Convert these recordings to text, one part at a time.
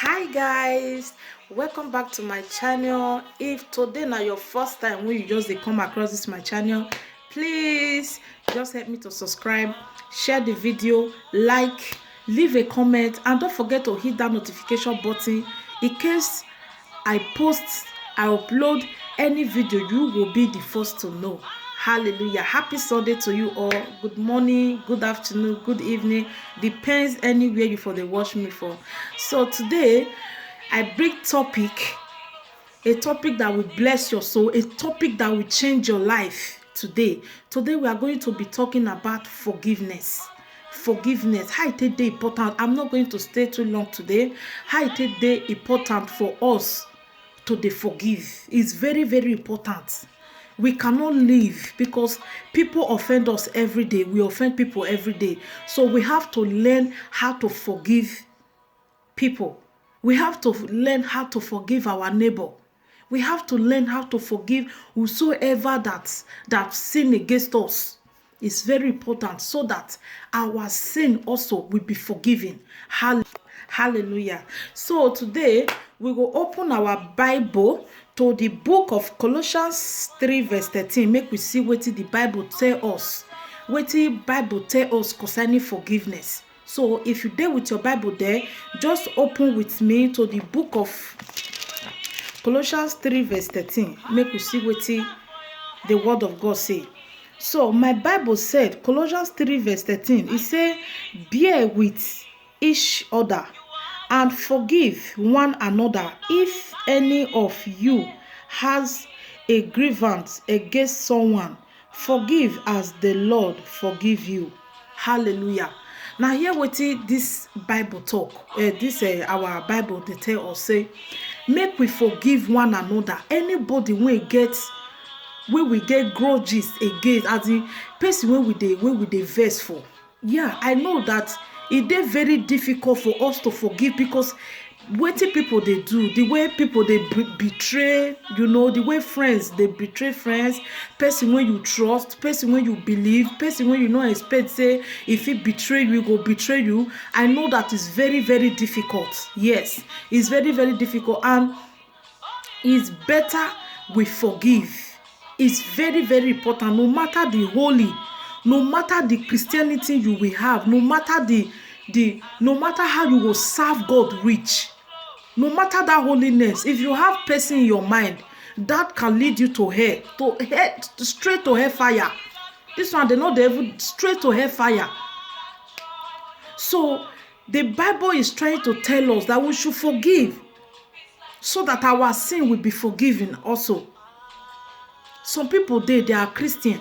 Hi guys, welcome back to my channel. If today na your first time when you just dey come across this my channel, please just help me to subscribe, share the video, like, leave a comment, and don't forget to hit that notification button in case I upload any video. You will be the first to know. Hallelujah. Happy Sunday to you all. Good morning, good afternoon, good evening, depends anywhere you for dey watch me for. So today I bring a topic that will bless your soul, a topic that will change your life. Today we are going to be talking about forgiveness. How it dey important. I'm not going to stay too long today. How it dey important for us to dey forgive is very, very important. We cannot live because people offend us every day. We offend people every day. So we have to learn how to forgive people. We have to learn how to forgive our neighbor. We have to learn how to forgive whosoever that sin against us. It's very important so that our sin also will be forgiven. Hallelujah. So today we will open our Bible to the book of Colossians 3 verse 13. Make we see wetin the Bible tell us. Wetin Bible tell us concerning forgiveness. So if you dey with your Bible there, just open with me to the book of Colossians 3 verse 13. Make we see wetin the word of God say. So my Bible said, Colossians 3 verse 13, it say, bear with each other and forgive one another if any of you has a grievance against someone. Forgive as the Lord forgive you. Hallelujah. Now hear wetin this Bible talk. Our Bible dey tell us say, make we forgive one another. Anybody wey we get grudges against, as the person wey we dey vex for. Yeah, I know that it dey very difficult for us to forgive because wetin people dey do, the way people dey betray, the way friends dey betray friends, person wey you trust, person wey you believe, person wey you no expect say if he betray you, go betray you. I know that is very, very difficult. Yes, it's very, very difficult, and it's better we forgive. It's very, very important. No matter the holy, no matter the Christianity you will have, no matter no matter how you will serve God rich, no matter that holiness, if you have person in your mind that can lead you to hell, straight to hell fire. This one, they know the devil, straight to hell fire. So the Bible is trying to tell us that we should forgive so that our sin will be forgiven also. Some people they are Christian.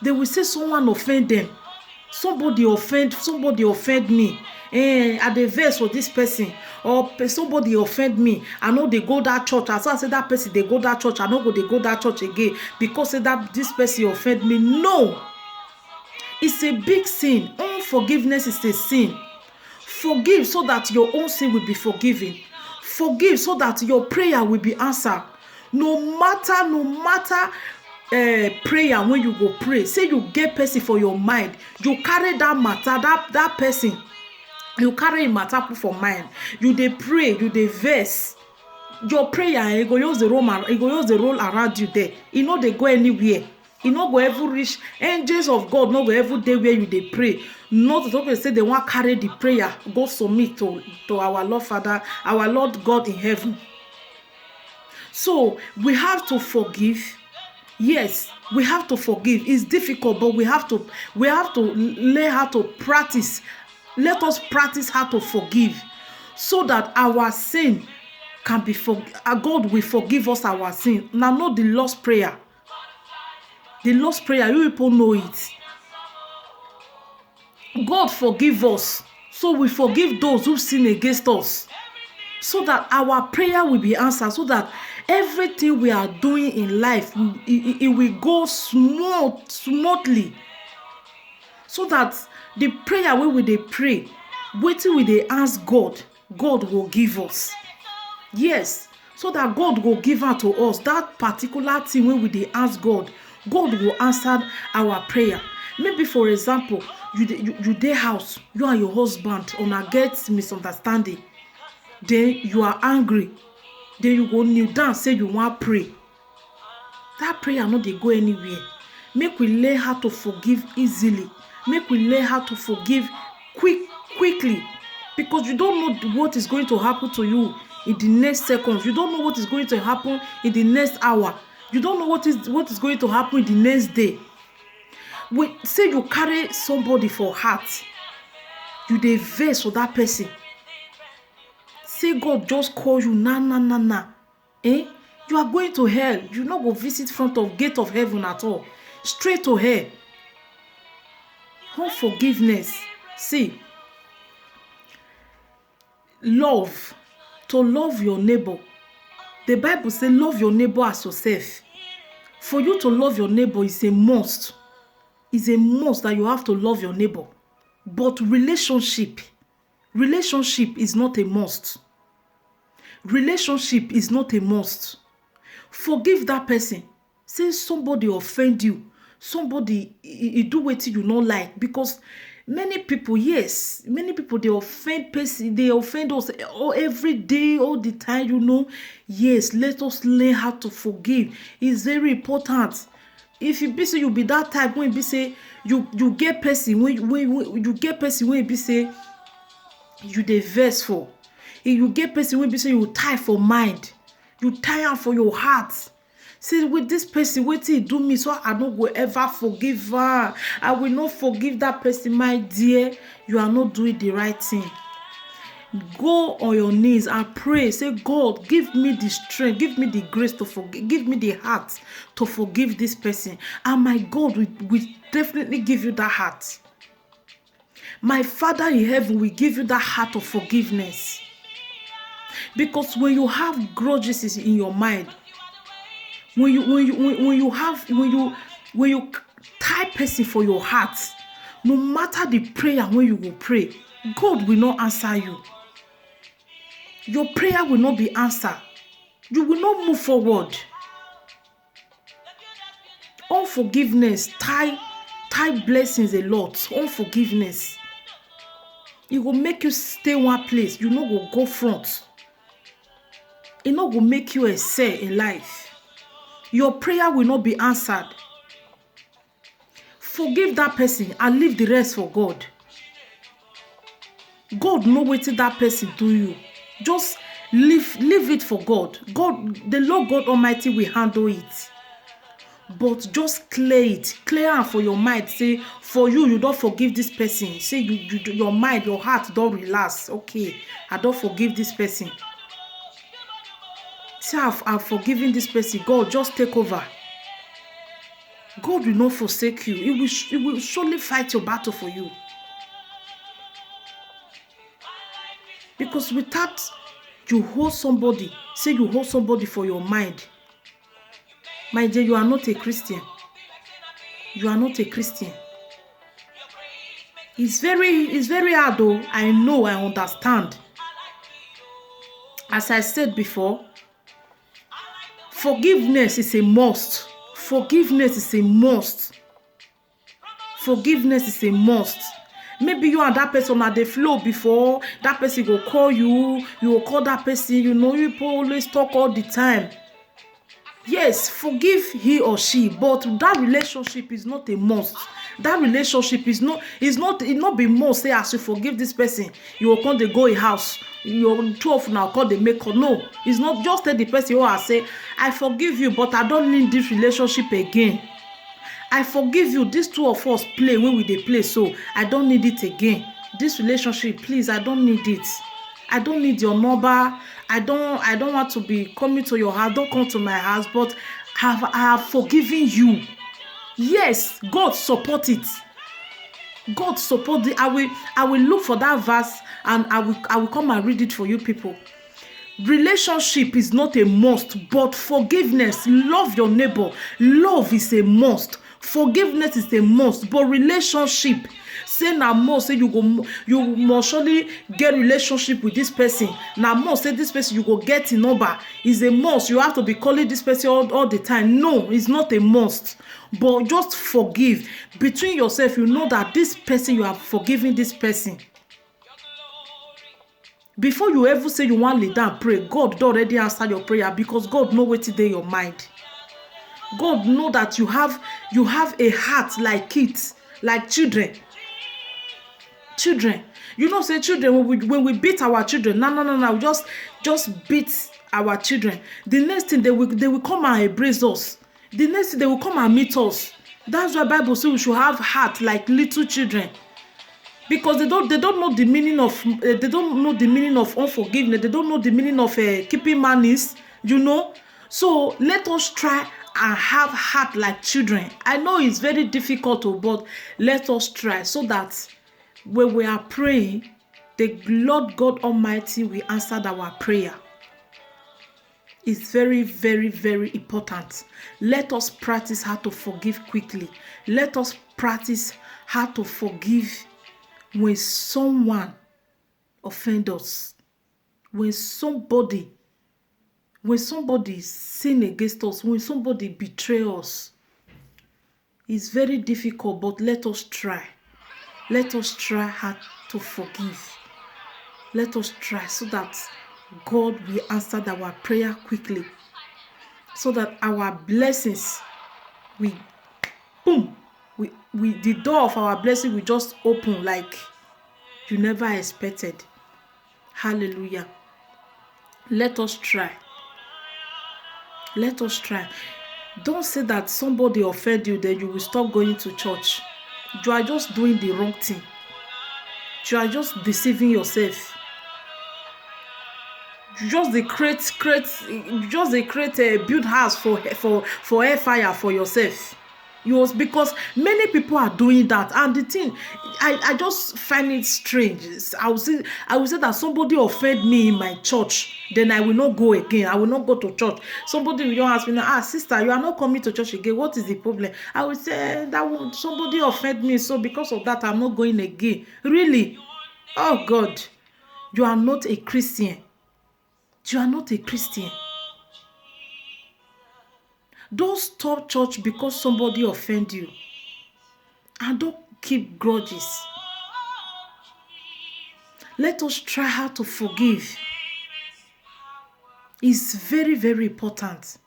They will say someone offend them. Somebody offend me. I dey vex for this person, or somebody offend me. I know they go that church. As I say that person they go that church, I no go they go that church again because say that this person offend me. No, it's a big sin. Unforgiveness is a sin. Forgive so that your own sin will be forgiven. Forgive so that your prayer will be answered. No matter prayer when you go pray, say you get person for your mind, you carry that matter, that person, you carry a matter for mind, you dey pray, you dey vex, your prayer e go use the roll around you there. E no dey go anywhere. E no go ever reach. Angels of God no go ever dey where you dey pray. Not to talk say they wan carry the prayer go submit to our Lord Father, our Lord God in heaven. So we have to forgive. Yes, we have to forgive. It's difficult, but we have to learn how to practice. Let us practice how to forgive so that our sin can be God will forgive us our sin. Now, not the Lord's prayer. The Lord's prayer, you people know it. God forgive us, so we forgive those who sin against us, so that our prayer will be answered, so that everything we are doing in life it will go smoothly, so that the prayer wey we dey pray, wetin we dey ask God will give us. Yes, so that God will give out to us that particular thing wey we dey ask God will answer our prayer. Maybe for example, you dey house, you and your husband una get misunderstanding. then you are angry, then you go kneel down say you wan pray. That prayer no dey go anywhere. Make we learn how to forgive easily. Make we learn how to forgive quickly, because you don't know what is going to happen to you in the next seconds. You don't know what is going to happen in the next hour. You don't know what is going to happen in the next day. Say you carry somebody for heart, you dey vex for that person. Say God just call you na. You are going to hell. You no go visit front of gate of heaven at all. Straight to hell. Unforgiveness. See, love. To love your neighbor. The Bible says love your neighbor as yourself. For you to love your neighbor is a must. It's a must that you have to love your neighbor. But relationship is not a must. Relationship is not a must. Forgive that person. Say somebody offend you. Somebody he do wetin you no like, because many people they offend person, they offend us every day, all the time, Yes, let us learn how to forgive. It's very important. If you be say you be that type when be say you get person when you get person when be say you dey vex for. If you get person when be say you tie for mind, you tie am for your heart. Say with this person, wetin he do me, so I no go ever forgive her. I will not forgive that person, my dear. You are not doing the right thing. Go on your knees and pray. Say, God, give me the strength, give me the grace to forgive, give me the heart to forgive this person. And my God will definitely give you that heart. My Father in heaven will give you that heart of forgiveness. Because when you have grudges in your mind, when you tie person for your heart, no matter the prayer when you will pray, God will not answer you. Your prayer will not be answered. You will not move forward. Unforgiveness tie blessings a lot. Unforgiveness, it will make you stay one place. You no go front. It no go make you excel in life. Your prayer will not be answered. Forgive that person and leave the rest for God. God know wetin that person do you. Just leave it for God. The Lord God Almighty will handle it. But just clear am for your mind. Say, for you don't forgive this person. Say your mind, your heart don't relax. Okay, I don't forgive this person. Say, I've forgiven this person. God, just take over. God will not forsake you. He will surely fight your battle for you. Because without you hold somebody, say you hold somebody for your mind, my dear, you are not a Christian. You are not a Christian. It's very hard though. I know, I understand. As I said before, forgiveness is a must. Forgiveness is a must. Forgiveness is a must. Maybe you and that person at the flow before. That person will call you. You will call that person. You people always talk all the time. Yes, forgive he or she, but that relationship is not a must. That relationship is not be must. Say, as you forgive this person, you will come, they go in house. You two of now call the maker. No, it's not. Just tell the person who I say, I forgive you, but I don't need this relationship again. I forgive you. These two of us play when we dey play, so I don't need it again. This relationship, please, I don't need it. I don't need your number. I don't want to be coming to your house. Don't come to my house. But I have forgiven you. Yes, God support it. God support it. I will look for that verse and I will come and read it for you people. Relationship is not a must, but forgiveness, love your neighbor. Love is a must. Forgiveness is a must, but relationship, say na must. Say you must surely get relationship with this person. Na must. Say this person you go get in number. Is a must. You have to be calling this person all the time. No, it's not a must. But just forgive between yourself. You know that this person, you are forgiving this person. Before you ever say you want to lay down pray, God don already answer your prayer, because God know wetin dey your mind. God know that you have a heart like kids, like children. You know, say children, when we beat our children, no, just beat our children. The next thing they will come and embrace us. The next thing they will come and meet us. That's why Bible says we should have heart like little children, because they don't know the meaning of unforgiveness. They don't know the meaning of keeping malice. You know, so let us try and have heart like children. I know it's very difficult, but let us try, so that when we are praying, the Lord God Almighty will answer our prayer. It's very, very, very important. Let us practice how to forgive quickly. Let us practice how to forgive when someone offends us. When somebody sin against us, when somebody betray us. It's very difficult, but let us try. Let us try how to forgive. Let us try, so that God will answer our prayer quickly, so that our blessings will boom. The door of our blessing will just open like you never expected. Hallelujah. Let us try. Let us try. Don't say that somebody offended you, then you will stop going to church. You are just doing the wrong thing. You are just deceiving yourself. You just create a build house for hellfire for yourself. Because many people are doing that, and the thing, I just find it strange. I will say that somebody offend me in my church, then I will not go again. I will not go to church. Somebody will ask me, sister, you are not coming to church again. What is the problem? I will say that somebody offend me, so because of that, I'm not going again. Really? Oh God, you are not a Christian. You are not a Christian. Don't stop church because somebody offend you. And don't keep grudges. Let us try how to forgive. It's very, very important,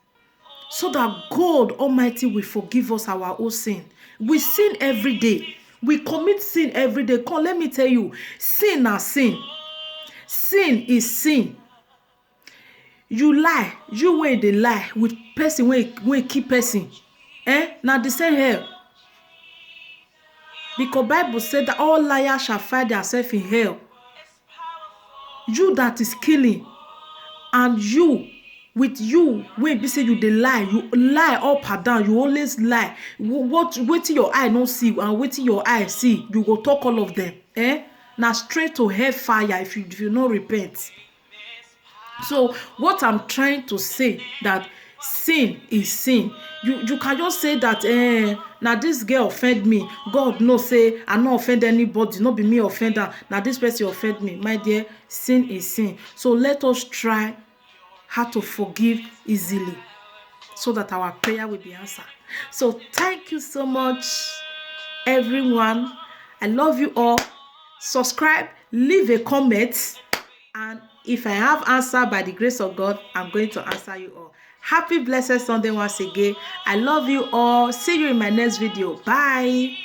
so that God Almighty will forgive us our own sin. We sin every day. We commit sin every day. Come, let me tell you, sin is sin. Sin is sin. You lie, you wey dey lie with person wey keep person, na the same hell. Because Bible said that all liars shall find themselves in hell. You that is killing, and you with you wey be say you dey lie, you lie up and down, you always lie. Wetin your eye no see and wetin your eye see, you go talk all of them. Na straight to hellfire if you no repent. So what I'm trying to say, that sin is sin. You can just say that now this girl offend me. God no say I no offend anybody, no be me offend her. Now this person offend me. My dear, sin is sin. So let us try how to forgive easily, so that our prayer will be answered. So thank you so much, everyone. I love you all. Subscribe, leave a comment, and if I have answered by the grace of God, I'm going to answer you all. Happy blessed Sunday once again. I love you all. See you in my next video. Bye.